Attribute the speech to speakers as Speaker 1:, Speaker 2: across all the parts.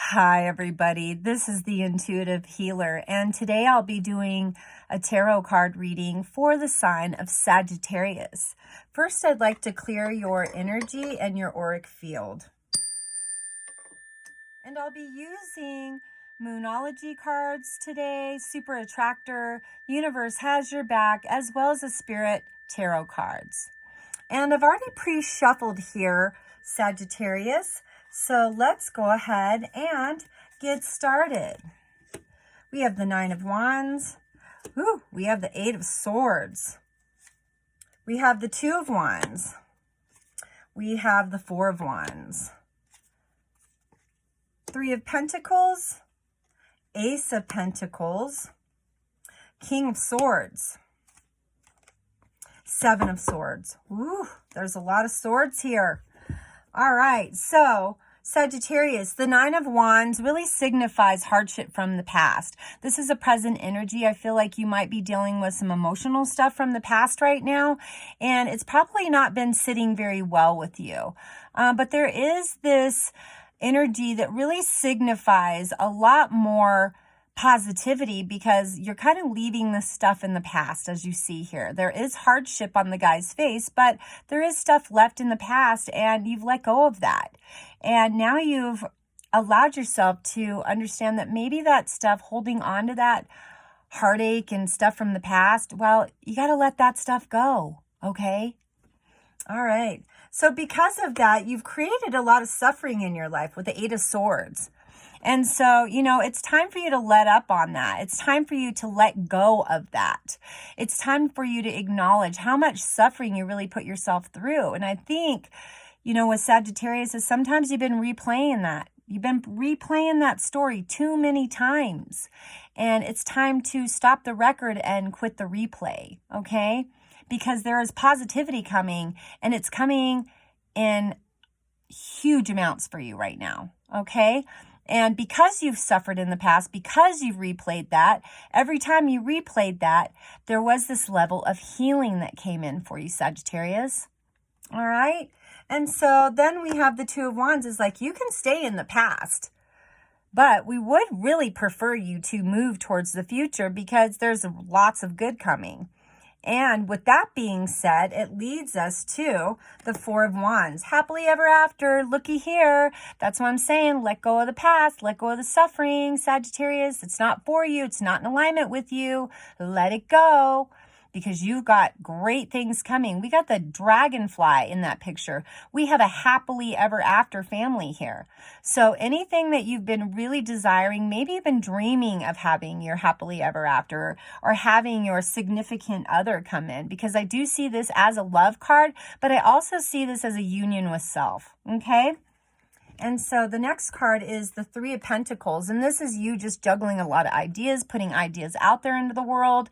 Speaker 1: Hi, everybody. This is the Intuitive Healer, and today I'll be doing a tarot card reading for the sign of Sagittarius. First, I'd like to clear your energy and your auric field. And I'll be using Moonology cards today, Super Attractor, Universe Has Your Back, as well as the Spirit Tarot cards. And I've already pre-shuffled here, Sagittarius. So let's go ahead and get started. We have the Nine of Wands. Ooh, we have the Eight of Swords. We have the Two of Wands. We have the Four of Wands. Three of Pentacles. Ace of Pentacles. King of Swords. Seven of Swords. Ooh, there's a lot of swords here. All right, so Sagittarius, the Nine of Wands really signifies hardship from the past. This is a present energy. I feel like you might be dealing with some emotional stuff from the past right now, and it's probably not been sitting very well with you. But there is this energy that really signifies a lot more positivity because you're kind of leaving this stuff in the past, as you see here. There is hardship on the guy's face, but there is stuff left in the past and you've let go of that. And now you've allowed yourself to understand that maybe that stuff, holding on to that heartache and stuff from the past, well, you got to let that stuff go. Okay. All right. So because of that, you've created a lot of suffering in your life with the Eight of Swords. And so, it's time for you to let up on that. It's time for you to let go of that. It's time for you to acknowledge how much suffering you really put yourself through. And I think, with Sagittarius is sometimes you've been replaying that. You've been replaying that story too many times. And it's time to stop the record and quit the replay, okay? Because there is positivity coming, and it's coming in huge amounts for you right now, okay? And because you've suffered in the past, because you've replayed that, every time you replayed that, there was this level of healing that came in for you, Sagittarius. All right? And so then we have the Two of Wands is like, you can stay in the past, but we would really prefer you to move towards the future because there's lots of good coming. And with that being said, it leads us to the Four of Wands. Happily ever after, looky here. That's what I'm saying. Let go of the past. Let go of the suffering, Sagittarius. It's not for you. It's not in alignment with you. Let it go because you've got great things coming. We got the dragonfly in that picture. We have a happily ever after family here. So anything that you've been really desiring, maybe you've been dreaming of having your happily ever after or having your significant other come in, because I do see this as a love card, but I also see this as a union with self, okay? And so the next card is the Three of Pentacles. And this is you just juggling a lot of ideas, putting ideas out there into the world,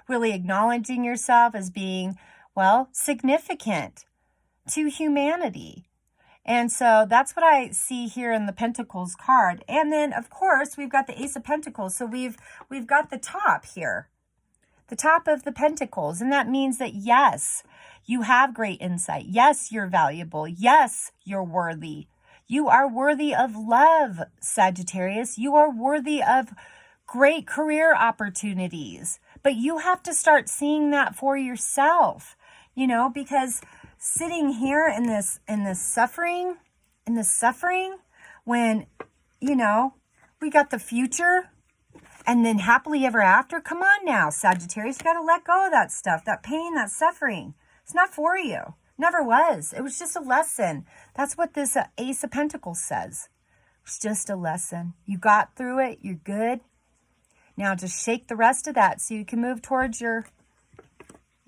Speaker 1: really acknowledging yourself as being, well, significant to humanity. And so that's what I see here in the Pentacles card. And then, of course, we've got the Ace of Pentacles. So we've got the top here, the top of the Pentacles. And that means that, yes, you have great insight. Yes, you're valuable. Yes, you're worthy. You are worthy of love, Sagittarius. You are worthy of great career opportunities. But you have to start seeing that for yourself, because sitting here in this suffering, when, we got the future and then happily ever after. Come on now, Sagittarius, you got to let go of that stuff, that pain, that suffering. It's not for you. Never was. It was just a lesson. That's what this Ace of Pentacles says. It's just a lesson. You got through it. You're good. Now just shake the rest of that so you can move towards your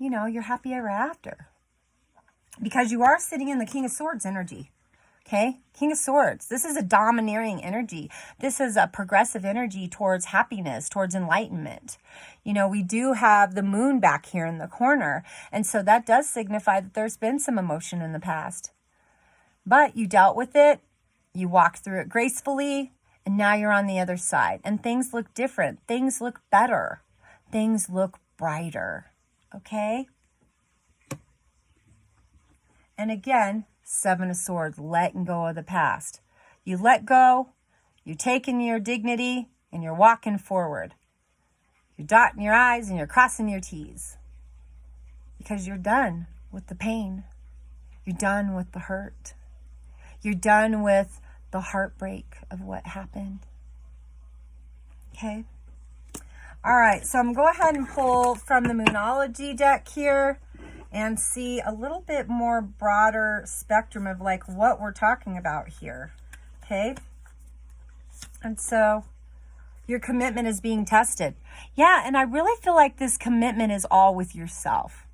Speaker 1: happy ever after. Because you are sitting in the King of Swords energy. Okay? King of Swords. This is a domineering energy. This is a progressive energy towards happiness, towards enlightenment. We do have the moon back here in the corner. And so that does signify that there's been some emotion in the past. But you dealt with it. You walked through it gracefully. And now you're on the other side. And things look different. Things look better. Things look brighter. Okay? And again, Seven of Swords, letting go of the past. You let go, You're taking your dignity and you're walking forward. You're dotting your I's and you're crossing your T's. Because you're done with the pain. You're done with the hurt. You're done with the heartbreak of what happened. Okay? All right, so I'm going to go ahead and pull from the Moonology deck here and see a little bit more broader spectrum of like what we're talking about here. Okay? And so your commitment is being tested. Yeah, and I really feel like this commitment is all with yourself.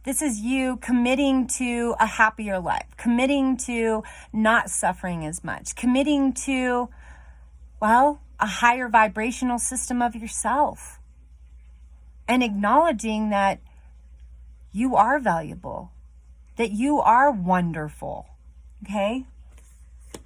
Speaker 1: This is you committing to a happier life, committing to not suffering as much, committing to, well, a higher vibrational system of yourself, and acknowledging that you are valuable, that you are wonderful. Okay?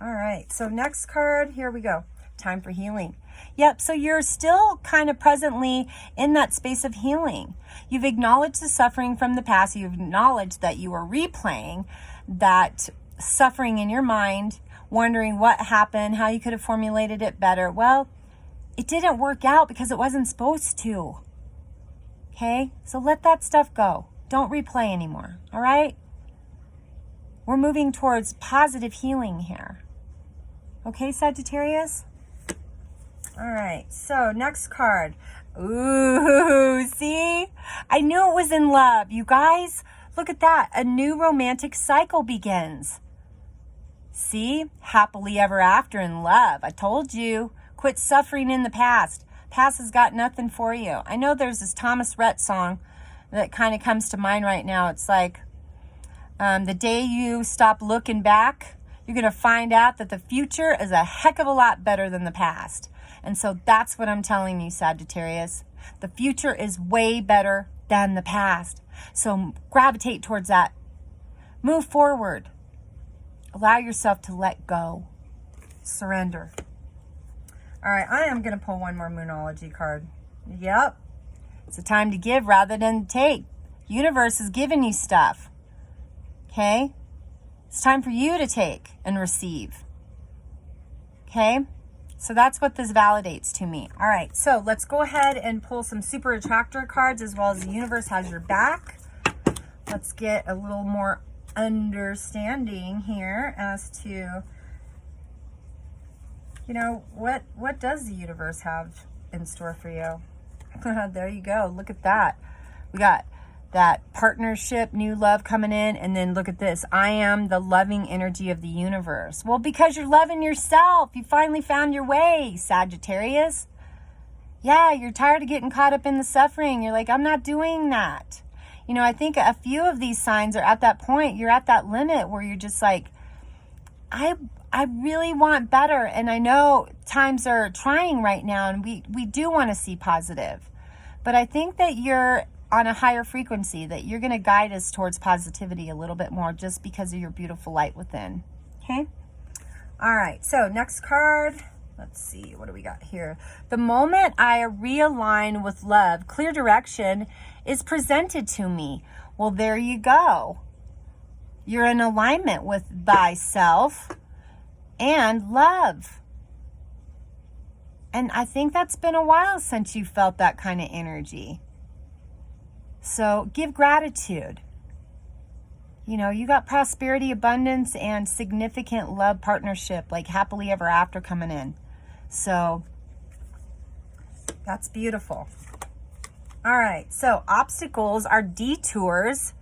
Speaker 1: All right, so next card, here we go. Time for healing. Yep, so you're still kind of presently in that space of healing. You've acknowledged the suffering from the past. You've acknowledged that you are replaying that suffering in your mind, wondering what happened, how you could have formulated it better. Well, it didn't work out because it wasn't supposed to. Okay, so let that stuff go. Don't replay anymore, all right? We're moving towards positive healing here. Okay, Sagittarius? All right, so next card. Ooh, see? I knew it was in love. You guys, look at that. A new romantic cycle begins. See? Happily ever after in love. I told you. Quit suffering in the past. Past has got nothing for you. I know there's this Thomas Rhett song that kind of comes to mind right now. It's like, the day you stop looking back, you're going to find out that the future is a heck of a lot better than the past. And so that's what I'm telling you, Sagittarius. The future is way better than the past. So gravitate towards that. Move forward. Allow yourself to let go. Surrender. All right, I am going to pull one more Moonology card. Yep. It's a time to give rather than take. Universe is giving you stuff. Okay? It's time for you to take and receive. Okay? So that's what this validates to me. All right, so let's go ahead and pull some super attractor cards as well as the universe has your back. Let's get a little more understanding here as to, you know, what does the universe have in store for you? There you go. Look at that. We got that partnership, new love coming in. And then look at this. I am the loving energy of the universe. Well, because you're loving yourself. You finally found your way, Sagittarius. Yeah, you're tired of getting caught up in the suffering. You're like, I'm not doing that. You know, I think a few of these signs are at that point. You're at that limit where you're just like, I really want better. And I know times are trying right now, and we do want to see positive. But I think that you're on a higher frequency, that you're going to guide us towards positivity a little bit more just because of your beautiful light within. Okay? All right. So next card. Let's see. What do we got here? The moment I realign with love, clear direction is presented to me. Well, there you go. You're in alignment with thyself and love. And I think that's been a while since you felt that kind of energy. So give gratitude. You know, you got prosperity, abundance, and significant love partnership, like happily ever after coming in. So that's beautiful. All right. So obstacles are detours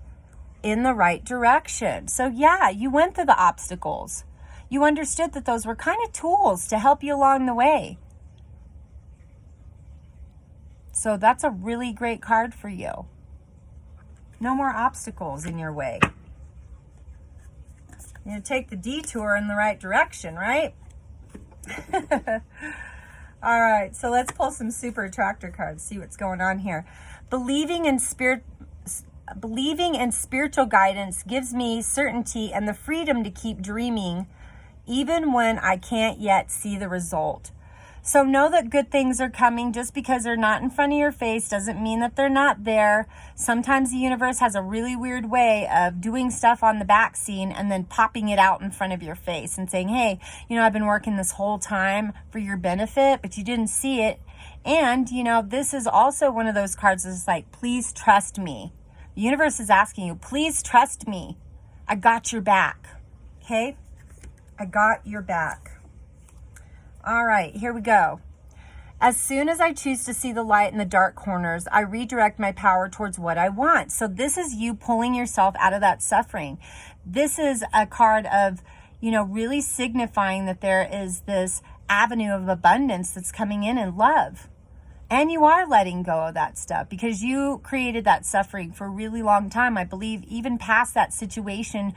Speaker 1: in the right direction. So yeah, you went through the obstacles. You understood that those were kind of tools to help you along the way. So that's a really great card for you. No more obstacles in your way. You take the detour in the right direction, right? All right, so let's pull some super attractor cards, see what's going on here. Believing in spiritual guidance gives me certainty and the freedom to keep dreaming even when I can't yet see the result. So know that good things are coming. Just because they're not in front of your face doesn't mean that they're not there. Sometimes the universe has a really weird way of doing stuff on the back scene and then popping it out in front of your face and saying, hey, I've been working this whole time for your benefit, but you didn't see it. And, this is also one of those cards that's like, please trust me. The universe is asking you, please trust me. I got your back. Okay? I got your back. All right, here we go. As soon as I choose to see the light in the dark corners, I redirect my power towards what I want. So this is you pulling yourself out of that suffering. This is a card of, really signifying that there is this avenue of abundance that's coming in love. And you are letting go of that stuff because you created that suffering for a really long time. I believe even past that situation,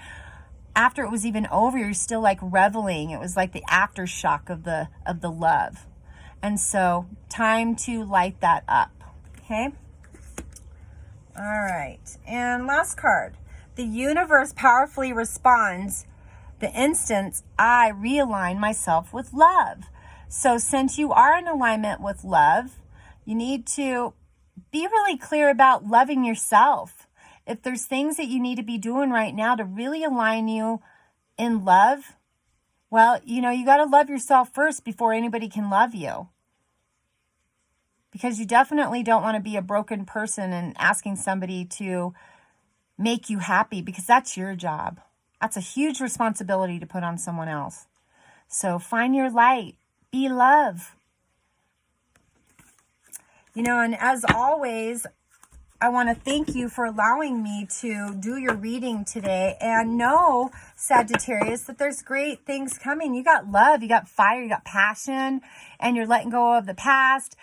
Speaker 1: after it was even over, you're still like reveling. It was like the aftershock of the love. And so time to light that up. Okay. All right. And last card. The universe powerfully responds the instant I realign myself with love. So since you are in alignment with love, you need to be really clear about loving yourself. If there's things that you need to be doing right now to really align you in love, well, you got to love yourself first before anybody can love you. Because you definitely don't want to be a broken person and asking somebody to make you happy, because that's your job. That's a huge responsibility to put on someone else. So find your light. Be love. And as always, I want to thank you for allowing me to do your reading today. And know, Sagittarius, that there's great things coming. You got love, you got fire, you got passion, and you're letting go of the past.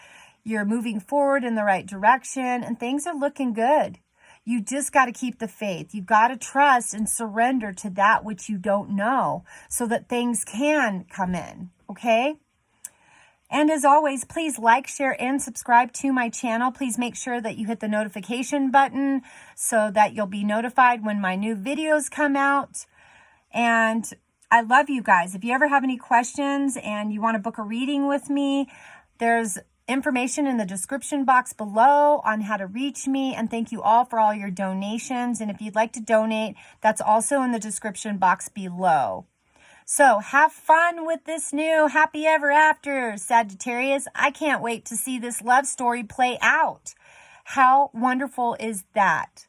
Speaker 1: You're moving forward in the right direction, and things are looking good. You just got to keep the faith. You've got to trust and surrender to that which you don't know so that things can come in, okay? And as always, please like, share, and subscribe to my channel. Please make sure that you hit the notification button so that you'll be notified when my new videos come out. And I love you guys. If you ever have any questions and you want to book a reading with me, there's information in the description box below on how to reach me. And thank you all for all your donations. And if you'd like to donate, that's also in the description box below. So have fun with this new happy ever after, Sagittarius. I can't wait to see this love story play out. How wonderful is that?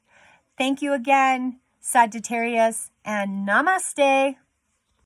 Speaker 1: Thank you again, Sagittarius, and namaste.